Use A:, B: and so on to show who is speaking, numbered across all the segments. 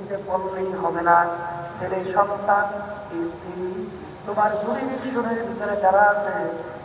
A: দিতে বললেই হবে না, ছেলে সন্তান, স্ত্রী, তোমার জুরিডিকশনের ভিতরে যারা আছে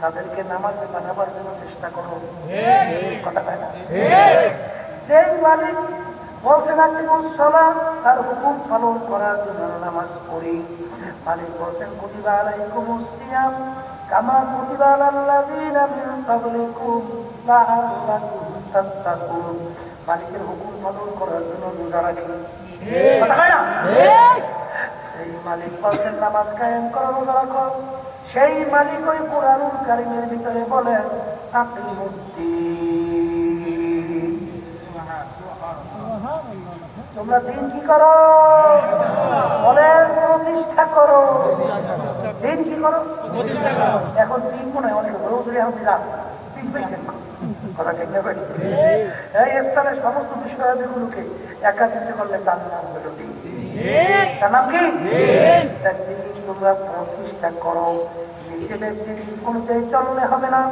A: তাদেরকে নামাজে বানাবার জন্য চেষ্টা করো। কথা কয় না? সেই মালিক বলছেন তার হুকুম পালন করার জন্য নামাজ পড়ি। মালিক বলছেন কুতিবা আলাইকুমুস সিয়াম কামা কুতিবা আলাল্লাযীনা মিন ক্বাবলিকুম লাআল্লাকুম তাত্তাকুন। মালিকের হুকুম পালন করার জন্য রোজা রাখি। কথা কয় না? সেই মালিক বলছেন নামাজ কায়েম করো, রোজা রাখো। সেই মালিক ওই কুরআনুল কারীমের ভিতরে বলেন আকিমুদ্দিন, তোমরা দিন কি করো? বলেন প্রতিষ্ঠা করো। দিন কি করো? এখন দিন মনে হয় অনেক রোজরে আমি রাত দিন পেয়েছেন কথা ঠিক না? এই স্থানের সমস্ত বিষয়গুলোকে একাত্রিত করলে তার নাম হলো দিন। তার নাম কি? দিন তোমরা প্রতিষ্ঠা করো। নিজেদের দিন অনুযায়ী চললে হবে না,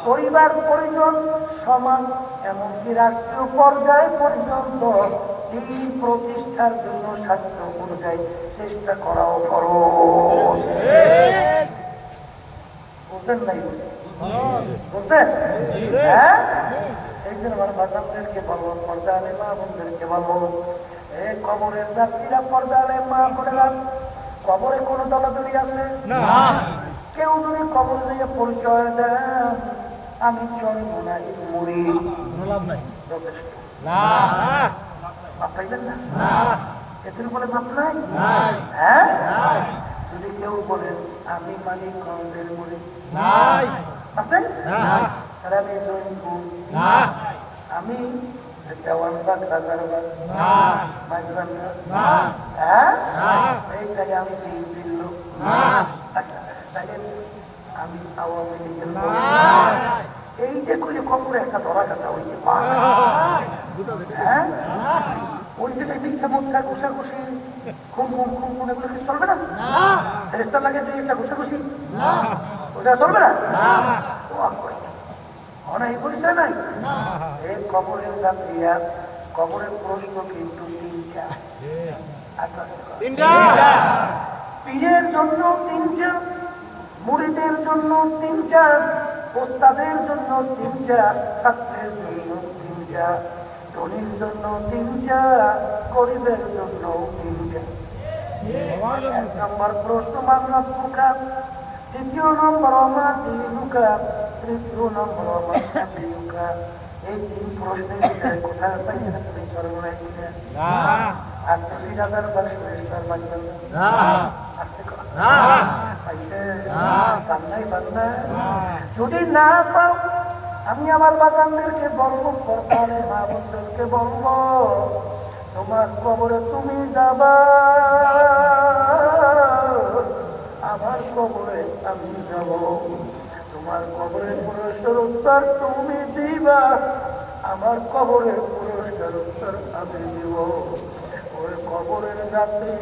A: পরিবার পরিজন সমাজ এমনকি রাষ্ট্রীয় পর্যায় পর্যন্ত দিন প্রতিষ্ঠার জন্য সাধ্য অনুযায়ী চেষ্টা করাও খরচ। বুঝলেন নাই? বুঝলেন? হ্যাঁ, এই জন্য আমার বাচ্চাদেরকে বলবো, পর্দা আলে মা বোনদেরকে বলবো, এই কবরের যাত্রীরা পর্দা আলে মা বোনেরা, কবরে কোনো দলাদলি আছে না। কেউ যদি কবরে দিয়ে পরিচয় দেন আমি জন্ম নাই মরি, যথেষ্ট। মাপ পাইবেন না? এদের বলে মাপ নাই? হ্যাঁ, যদি কেউ বলেন আমি মানিকগঞ্জের মরি, তাহলে আমি জয়পুর, আমি দেওয়ানবাগ, রাজারবাগ, মাঝবান্ধা, হ্যাঁ এইটাকে আমি বিএনপির লোক। আচ্ছা, তাহলে আমি আওয়ামী লীগের লোক। এই যে করলে কপরে একটা ধরা গেছে ওই যে হ্যাঁ, ওই যে মিথ্যা মুদ্রা ঘুষাঘুষি খুন খুন খুন খুন এগুলো কিছু চলবে না? রেস্টার লাগে যে একটা ঘুষাঘুষি ওটা চলবে না? অনেক পরিচয় নাই। এই কবরের যাত্রীরা, কবরের প্রশ্ন কিন্তু তিনটা। পীরের জন্য তিনটা, মুরিদের জন্য তিনটা, ওস্তাদের জন্য তিনটা, ছাত্রের জন্য তিনটা, ধনীর জন্য তিনটা, গরিবের জন্য তিনটা। এক নম্বর প্রশ্ন মানব মুখা, দ্বিতীয় নম্বর আমার দিনুকা, তৃতীয় নম্বর আমার দিনুকা। এই তিন প্রশ্নের ভিতরে কোথায় পাইছেন আপনি সর্বনাশ? ৮৮,০০০ বার সুরেশবার মাঝবান আসতে যদি না পাও, আমি আমার বাজানদেরকে বলবো, পরকালে মা বোনদেরকে বলবো, তোমার কবরে তুমি যাবা, আমার কবরে আমি যাব। তোমার কবরের পুরস্কার উত্তর তুমি দিবা, আমার কবরের পুরস্কার উত্তর আমি দিব। ওই কবরের যাত্রী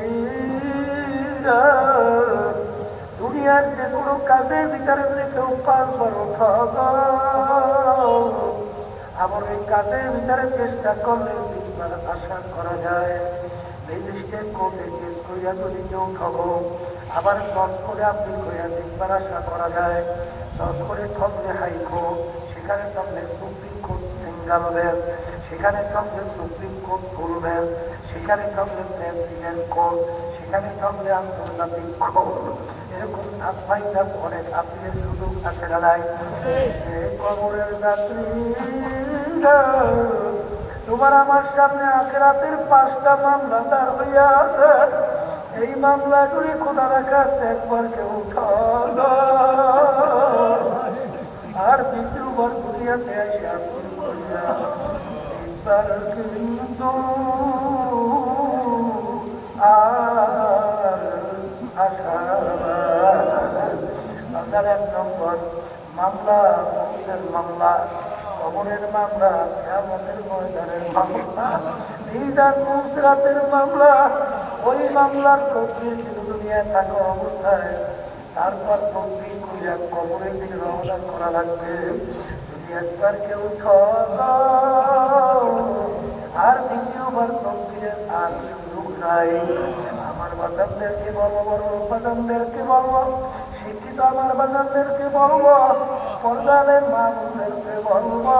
A: দুনিয়ার যে কোনো কাজের ভিতরে যদি কেউ 5 বার ওঠা, আবার ওই কাজের ভিতরে চেষ্টা করলে 3 বার আশা করা যায়। ম্যাজিস্ট্রেট কোর্টে কেস করিয়া যদি কেউ ঠগো, আবার 10 করে আপিল করিয়া 3 বার আশা করা যায়। 10 করে ঠকলে হাইকোর্ট, সেখানে ঠকলে সুপ্রিম কোর্ট সিঙ্গেল বেঞ্চ, সেখানে ঠকলে সুপ্রিম কোর্ট ফুল বেঞ্চ, সেখানে ঠকলে প্রেসিডেন্ট কোর্ট, সেখানে ঠকলে আন্তর্জাতিক কোর্ট। এরকম আপাইটা অনেক আপিলের সুযোগ আছে না নাই? কবরের যাত্রী তোমার আমার সামনে আখিরাতের 5টা মামলা দাঁড় হইয়া আছে। এই মামলাগুলি খোদার কাছে একবার কেউ আর দ্বিতীয়বার দুনিয়াতে এসে আপিল করিয়া একবার কিন্তু আর আশা। 1 নম্বর মামলা মুক্তির মামলা, কবরের মামলা, কিয়ামতের ময়দানের মামলা, মিজান মুসরাতের মামলা। ওই মামলার তকদির কিন্তু দুনিয়ায় থাকা অবস্থায় তারপর তকদির করিয়া কবরের দিকে রওনা করা লাগবে। যদি একবার কেউ আর দ্বিতীয়বার তকবীরের আর সুযোগ নাই। আমার বাজানদেরকে বলবো, বড় বাজানদেরকে বলবো, শিক্ষিত আমার বাজানদেরকে বলবো, পর্দালের মা বোনদেরকে বলবো,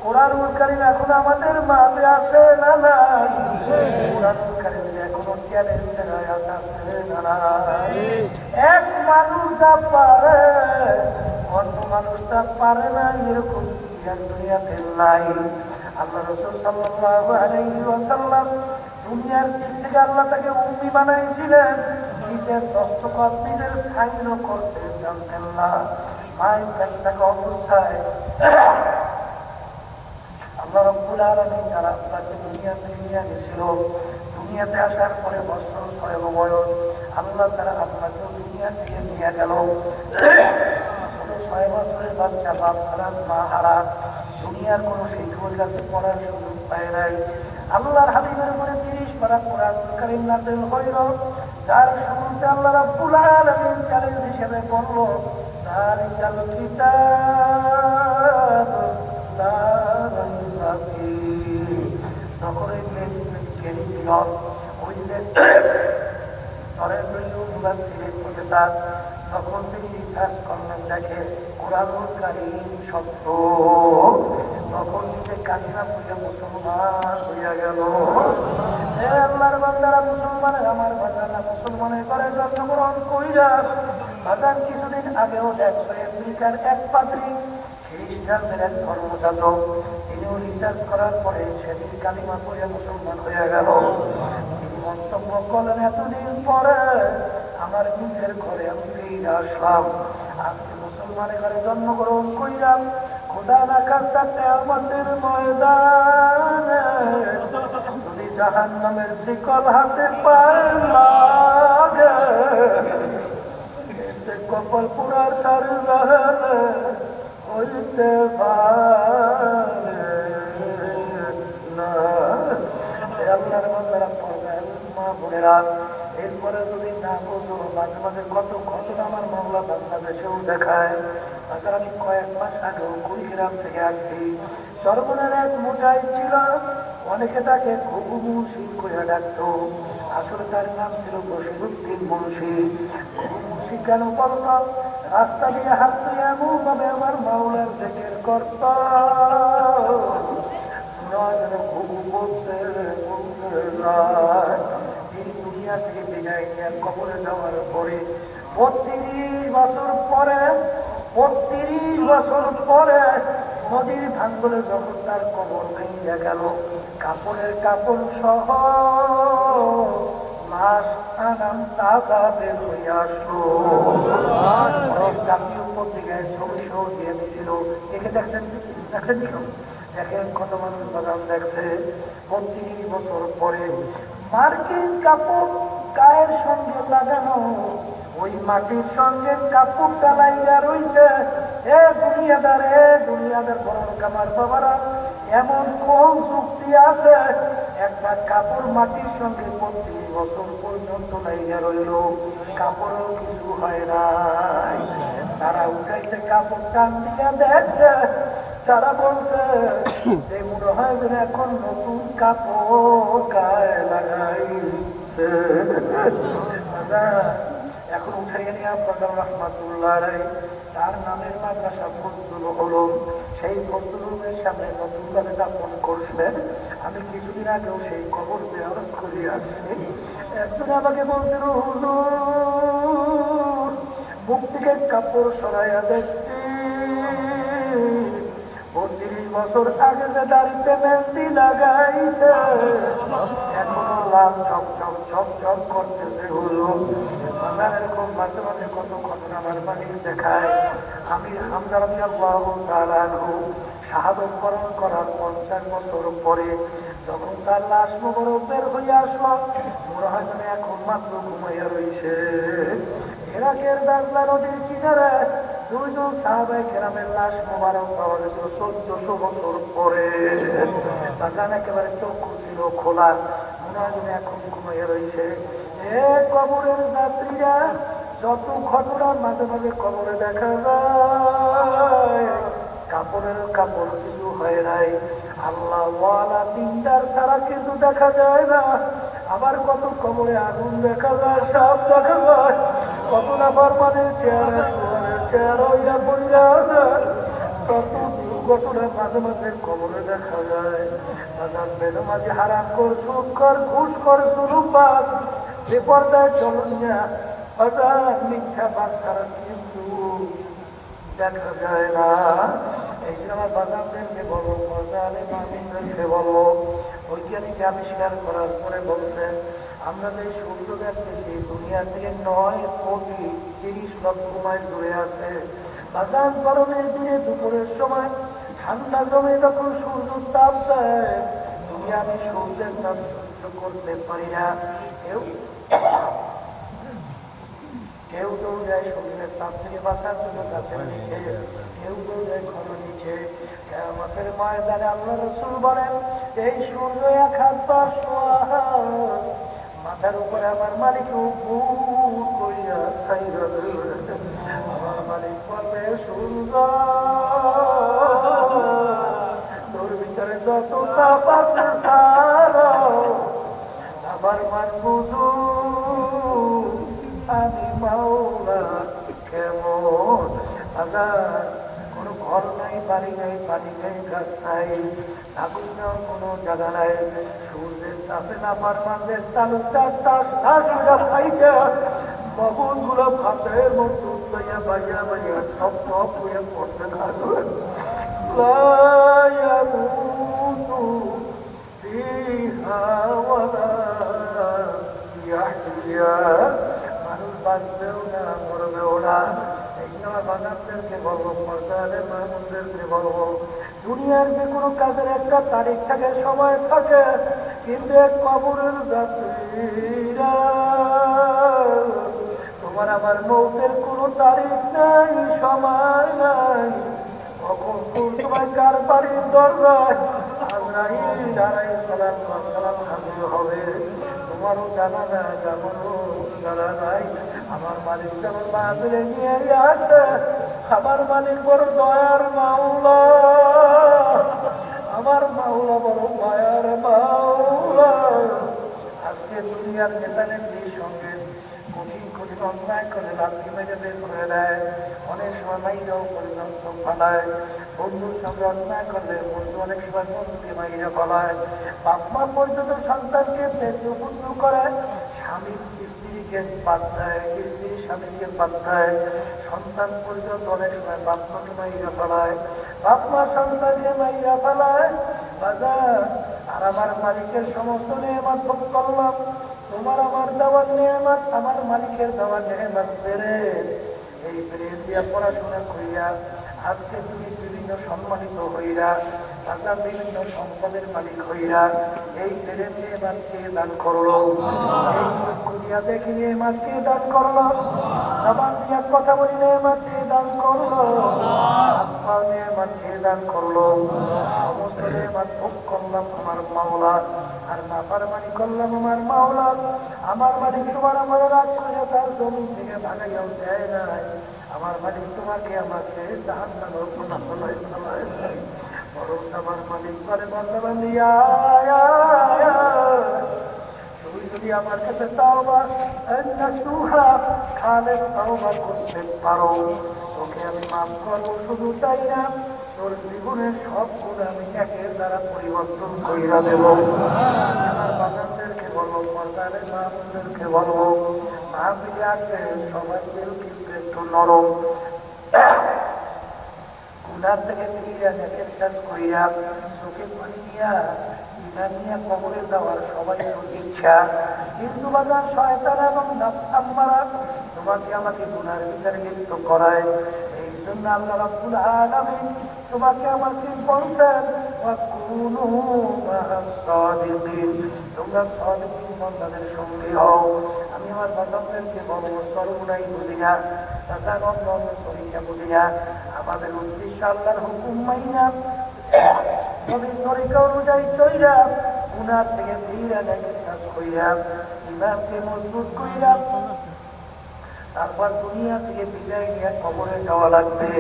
A: কোরআনুল কারীম এখন আমাদের মাঝে আছে না নাই? কোরআনুল কারীম এখনো চ্যালেঞ্জের আয়াত আছে না নাই? এক মানুষ যা পারে অন্য মানুষ তা পারে না, এরকম জ্ঞান দুনিয়াতে নাই। আল্লাহ রাসূল সাল্লাল্লাহু আলাইহি ওয়াসাল্লাম দুনিয়ার দিক থেকে আল্লাহ তাকে উম্মি বানাইছিলেন, নিজের দস্তখত নিজের সাইনও করতে জানতেন না। মায়ের পেটে থাকা অবস্থায় আল্লাহ রাব্বুল আলামিন যারা আপনাকে দুনিয়াতে নিয়ে গেছিল, দুনিয়াতে আসার পরে বছর 6 বয়স আল্লাহ তারা আপনাকে দুনিয়া থেকে নিয়ে গেল। 6 বছরের বাচ্চা বাপ হারা মা হারা, দুনিয়ার কোনো শিক্ষকের কাছে পড়ার সুযোগ পায় নাই। আল্লাহর হাবিবের উপরে 30 পারা কোরআনুল কারীম নাযিল হইল, যার শুরুতে আল্লাহ রাব্বুল আলামিন চ্যালেঞ্জ হিসেবে বলল, যালিকাল কিতাব লা রাইবা ফীহি। সকলে জ্ঞানী দিল, ওই যে প্রফেসর, তখন তিনি রিসার্চ করলেন, দেখে কোরআনুল কারীম সত্য, তখন নিজে কান্না পুজো মুসলমান হইয়া গেল। আল্লাহর বান্দারা, মুসলমানের আমার বান্দারা মুসলমানের ঘরে জন্মগ্রহণ কইরা বাজার কিছুদিন আগেও 100 আমেরিকার এক পাদ্রী খ্রিস্টানদের এক ধর্মযাজক, তিনিও রিসার্চ করার পরে সেদিন কালিমা পড়ে মুসলমান হয়ে গেল। তিনি মন্তব্য করলেন, এতদিন পরে আমার নিজের ঘরে আমি ফিরে আসলাম, আজকে মুসলমানের ঘরে জন্মগ্রহণ কইরাম, খোদা না কাজটা কিয়ামতের ময়দানে যদি জাহান্নামের শিকল হাতে পায় লাগে, সে কপাল পুরা সারে জাহানে হইতে পারে না। আল্লাহর বান্দারা পড়বেন, মা বোনেরা, এরপরে যদি না বোঝো, মাঝে মাঝে কত ঘটনা আমার মামলা বাংলাদেশেও দেখায়। তাছাড়া আমি কয়েক মাস আগেও কুড়িগ্রাম থেকে আসছি, চরমনের এক মুজাহিদ ছিল, অনেকে তাকে ঘুঘু মুন্সি করে ডাকতো, আসলে তার নাম ছিল বশিরউদ্দিন মুন্সি। ঘুঘু মুন্সি কেন বলতো? রাস্তা দিয়ে হাঁটতে এমন ভাবে আমার মাওলার জিকির করত, ঘুঘু বলতে এই দুনিয়া থেকে বিদায় নিয়ে কবরে যাওয়ার পরে 32 বছর পরে 32 বছর পরে নদীর ভাঙ্গলে যখন তার কবর ভেঙে গেল, কাপড়ের কাপড় সহ লাশ আনাম তাজা বের হয়ে আসলো। জাতীয় পত্রিকায় ছবি সহ দিয়ে দিছিল, দেখে দেখছেন দেখেন কত মানুষ বাদাম দেখছে। 32 বছর পরে মার্কিন কাপড় গায়ের সঙ্গে লাগানো, ওই মাটির সঙ্গে কাপড়টা লাইগা রইছে। এ দুনিয়াদার বড় কামার বাবারা, এমন কোন যুক্তি আছে একটা কাপড় মাটির সঙ্গে 32 বছর পর্যন্ত লাইগা রইল, কাপড়ও কিছু হয় নাই। তারা উঠাইছে কাপড়, টান দিয়া দেখছে, তারা বলছে যে মনে হয় যেন এখন নতুন কাপড় গায়ে লাগাইছে। এখন উঠাইয়া নিয়ে আপনাদের রহমাতুল্লাহ আলাইহি তার নামের মাদ্রাসা ফজলুল উলুম, সেই ফজলুল উলুমের সামনে নতুনভাবে দাফন করছে। আমি কিছুদিন আগেও সেই কবর জিয়ারত করে আসছি। একজন আমাকে বলছিল, হুজুর মুখ থেকে কাপড় সরাইয়া দেখছি, 32 বছর আগে যে দাড়িতে মেহেন্দি লাগাইছে এখনো লাল ঝকঝক ঝকঝক করতেছে। হলো এরকম মাঝে মাঝে কত ঘটনা আমার বাড়ি দেখায়। আমি হামজা রাদিয়াল্লাহু তাআলা আনহু শাহাদত বরণ করার 50 বছর পরে যখন তার লাশ মোবারক বের হইয়া আসলো, মনে হয় যেন এখন মাত্র ঘুমাইয়া রইছে। ইরাকের দাজলা নদীর কিনারে 2 জন সাহাবায়ে কেরামের লাশ মোবারক পাওয়া গেছিল 1400 বছর পরে। বাগান একেবারে চক্ষু ছিল খোলা, মনে হয় যেন এখন ঘুমাইয়া রইছে। কবরের যাত্রীরা যত ঘটনা মাঝে মাঝে কবরে দেখা যায়, কাপড়ের কাপড় কিছু হয় নাই। আল্লাহ ওয়ালা তিনটার ছাড়া কিন্তু দেখা যায় না। আবার কত কবরে আগুন দেখা যায়, সাপ দেখা যায়, কত নাফার মানে চেয়ারে শোয়ারের চেয়ার হইয়া পড়িয়া আছে, কত দুর্ঘটনা মাঝে মাঝে কবরে দেখা যায়। মাঝে হারাম কর, সুদ কর, ঘুষ কর, জুলুমবাজ, বেপরদায় চলন না, বাজার মিথ্যা বাস ছাড়া কিন্তু দেখা যায় না। এই যে আমার বাজারদেরকে বলো, বাজারে মানুষদেরকে বলো, বৈজ্ঞানিক আবিষ্কার করার পরে বলছেন আমরা যে সূর্য দেখতেছি দুনিয়া থেকে 9,30,00,000 মাইল দূরে আছে। বাজার গরমের দিনে দুপুরের সময় ঠান্ডা জমে যখন সূর্য তাপ দেয়, দুনিয়া আমি সূর্যের তাপ সহ্য করতে পারি না। কেউ দৌড় যায় শরীরের তাপ থেকে বাঁচার জন্য গাছের নিচে, কেউ দৌড় যায় ঘরের নিচে। কিয়ামতের ময়দানে আল্লাহ রাসূল বলেন এই সূর্য 1 হাত বা সোয়া হাত মাথার উপরে আমার মালিক উপর করিয়া ছাইরা দেবে। আমার মালিক বলবে সূর্য তোর ভিতরে যত তাপ আছে ছাড়ো, আমার মান বুঝু আমি মাওলা কেমন। আজাদ কোনো ঘর নাই, বাড়ি নাই, পানি নাই, গাছ নাই, আগুন নেওয়ার কোনো জায়গা নাই। সূর্যের তাপে নাপার মাঝে তালুকদার তাস তাস হইয়া খাইছে, বগুন গুলো ভাতের মধ্যে উঠলাইয়া বাইয়া বাইয়া টপ টপ হইয়া পড়তে থাকবে। মানুষ বাঁচবেও না, মরবেও না। এই সময় বাগানদেরকে বলবো, পর্দাদের মানুষদেরকে বলবো, দুনিয়ার যে কোনো কাজের একটা তারিখ থাকে, সময় থাকে, কিন্তু এক কবরের যাত্রীরা তোমার আমার মৌতের কোনো তারিখ নাই, সময় নাই। কখন কোন সময় কার বাড়ির দরজায় আজরাইল আলাইহিস সালাম হাজির হবে তোমারও জানা নাই, আমারও জানা নাই। আমার মালিক যেমন মাহফিলে নিয়ে আসে, আমার মালিক বড় দয়ার মাওলা, আমার মাওলা বড় মায়ার মাওলা। আজকে দুনিয়ার নেতা নেত্রীর সঙ্গে কঠিন কঠিন অন্যায় করে লাঠি মেরে বের করে দেয়, অনেক সময় মাইরাও পর্যন্ত ফালায়। বন্ধুর সঙ্গে অন্যায় করলে বন্ধু অনেক সময় বন্ধুকে মাইরা ফলায়। বাপ মা পর্যন্ত সন্তানকে পেটে পুত্র করে, স্বামী স্ত্রীকে বাদ দেয়, স্ত্রী স্বামীকে বাদ দেয়, সন্তান পর্যন্ত অনেক সময় বাপ মাকে মাইরা ফেলায়, বাপ মা সন্তানকে মাইরা ফেলায়। বাজার আর আমার মালিকের সমস্ত নিয়ামত ভোগ করলাম, তোমার আমার দেওয়ার নিয়ামত, আমার মালিকের দেওয়ার নিয়ামত পেরে এই ব্রেন দিয়া পড়াশোনা করিয়া আজকে তুমি বিভিন্ন সম্মানিত হইরা, তাছাড়া বিভিন্ন সম্পদের মালিক হইরা এই ব্রেন নিয়ামত কে দান করলো, এই চক্ষু দিয়া দেখি নিয়ামত কে দান করলো, জবান দিয়া কথা বলি নিয়ামত কে দান করলো, হাত পা নিয়ামত কে দান করলো। সমস্ত নিয়ামত ভোগ করলাম আমার মাওলা, আর নাফরমানি করলাম আমার মাওলা। আমার মালিক তোমার আমার রাগ করে তার জমি থেকে ভাগাইয়াও দেয় নাই। আমার মালিক তোমাকে আমাকে জাহান্নামের পছন্দ নয়, বরং আমার মালিক করে বন্ধবান্ধি তুমি যদি আমার কাছে তাওবা নাসুহা খালেদ তাওবা করতে পারো, তোকে আমি মাফ করবো। শুধু তাই না, তোর জীবনের সব গুণ আমি একের দ্বারা পরিবর্তন কইরা দেব। আমার বাগানদেরকে বলবো, পর্দারের মাহফিলদেরকে বলবো, মাহফিলে আসে সবাই কিন্তু একটু নরম, গুনার থেকে ফিরিয়া দেখে শেষ করিয়া চোখে পানি নিয়া ইমান নিয়ে কবরে যাওয়ার সবাই ইচ্ছা। কিন্তু বাজার শয়তান এবং নফস আম্মারা তোমাকে আমাকে গুনার ভিতরে লিপ্ত করায়। এই জন্য আল্লাহ রাব্বুল আলামিন তোমাকে আমাকে বলছেন ওয়াকুনু মা'আস সাদিকিন, তোমরা সাদিকিন বান্দাদের সঙ্গে হও। আমি আমার বান্দাদেরকে বলবো, সর্বনাই বুঝি না, তাছাড়া অন্য তরিকা বুঝি না, আমাদের উদ্দেশ্য আল্লাহর হুকুম মাইনা নবীর তরিকা অনুযায়ী চইলা গুনাহ থেকে ফিরে দেখে কাজ কইরা ইমানকে মজবুত কইরা তারপর দুনিয়া থেকে বিদায় নিয়ে কবরে যাওয়া লাগবে।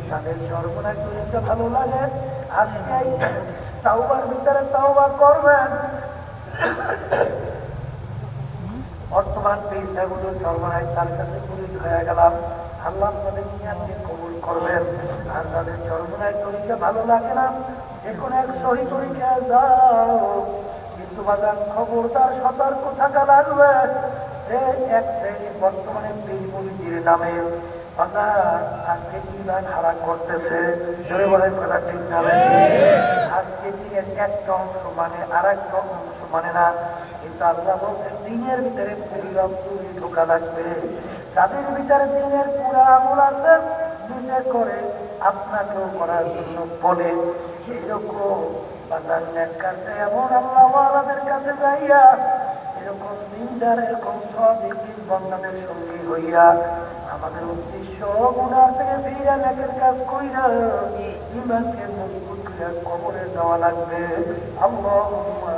A: তাদের সর্বনাশ করতে ভালো লাগে, আজকে তাওবার ভিতরে তাওবা করবেন। বর্তমান পেশাগুলো সর্বনাশ তার কাছে পুরিত হয়ে গেলাম, আল্লাহ তাদের নিয়ামকে কবুল করবেন। আর তাদের সর্বনাশ তরিকা ভালো লাগে না, যে কোনো এক সহি তরিকা যাও, কিন্তু বাজার খবরদার সতর্ক থাকা লাগবে। সে এক শ্রেণীর বর্তমানে পীরমুরিদের নামে বাজার আজকে ইমান হারা করতেছে, জোরে বলেন কথা ঠিক না? আজকে দিনের একটা অংশ মানে আর একটা অংশ মানে না, কিন্তু আল্লাহ বলছেন দিনের ভিতরে পুরি ঢোকা লাগবে। যাদের ভিতরে দিনের পুরা আমল আছে, নিজে করে আপনাকেও করার জন্য বলে, এইরকম বাজার নেকারটা এমন আল্লাহ ওয়ালাদের কাছে যাইয়া, এরকম দিনদার এরকম সদিন বন্ধাদের সঙ্গী হইয়া আমাদের উদ্দেশ্য গুনার থেকে ফিরে নেকের কাজ কইরা ইমানকে মজবুত করে কবরে যাওয়া লাগবে। আল্লাহুম্মা